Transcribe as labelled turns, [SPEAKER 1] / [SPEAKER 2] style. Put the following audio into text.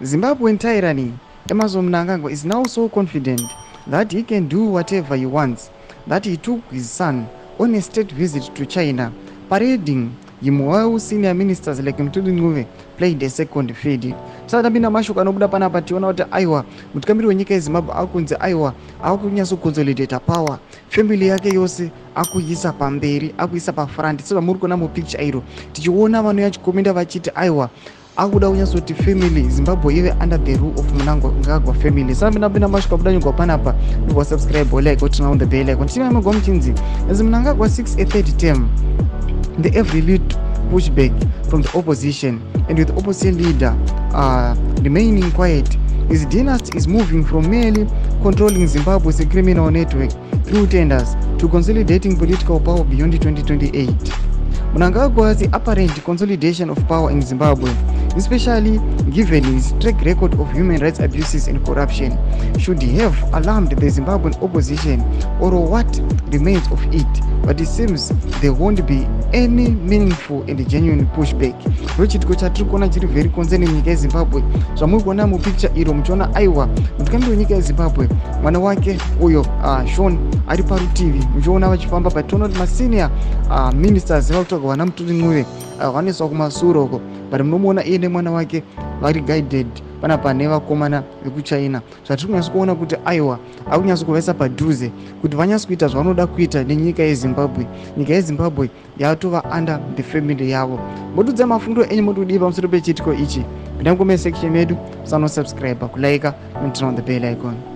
[SPEAKER 1] Zimbabwean tyranny, Emmerson Mnangagwa is now so confident that he can do whatever he wants, that he took his son on a state visit to China, parading Yimwau senior ministers like Mtuli Nguve played a second field. Sasa bina mashuka anobuda panapa tiona kuti aiwa mutikambiri wenyika yeZimbabwe akunze aiwa akunyasa consolidate power, family yake yose akuisa pamberi, akuisa pafront. Sasa muri kuona mu picture iro tichiona vanhu yachikomenda vachiti aiwa akuda kunyasa kuti family Zimbabwe ive under the rule of Mnangagwa family. Sasa bina mashuka buda nyuka panapa ngo subscribe like turn on the bell icon. Tima Mchinzi as Mnangagwa 6 a third term. They have relieved pushback from the opposition, and with the opposition leader remaining quiet, his dynasty is moving from merely controlling Zimbabwe's criminal network through tenders to consolidating political power beyond 2028. Mnangagwa's apparent consolidation of power in Zimbabwe, especially given his track record of human rights abuses and corruption, should have alarmed the Zimbabwean opposition or what remains of it, but it seems there won't be any meaningful and genuine pushback. Rochitiko chatiri kuona chiri very concerning nyika yeZimbabwe. Zvamuri kuona mu picture iro muchiona aiwa mutikambiri wenyika yeZimbabwe mwana wake uyo Sean ari parutivi muchiona vachifamba pationa kuti masenior ministers vakutaurwa vana Mutuli Nguve vanoiswa kumasuro uko, but munomuona iye nemwana wake vari guided panapa nevakomana vekuchina. Zvatiri kunyasa kuona kuti aiwa akunyasa kuvaisa padhuze kuti vanyasa kuita zvavanoda kuita nenyika yeZimbabwe. Nyika yeZimbabwe yatova under the family yavo. Modudza mafundo enyu muri kudiva pamusoro pechitiko ichi, pinda mucomment section yedu, musano subscribe, kulike and turn on the bell icon.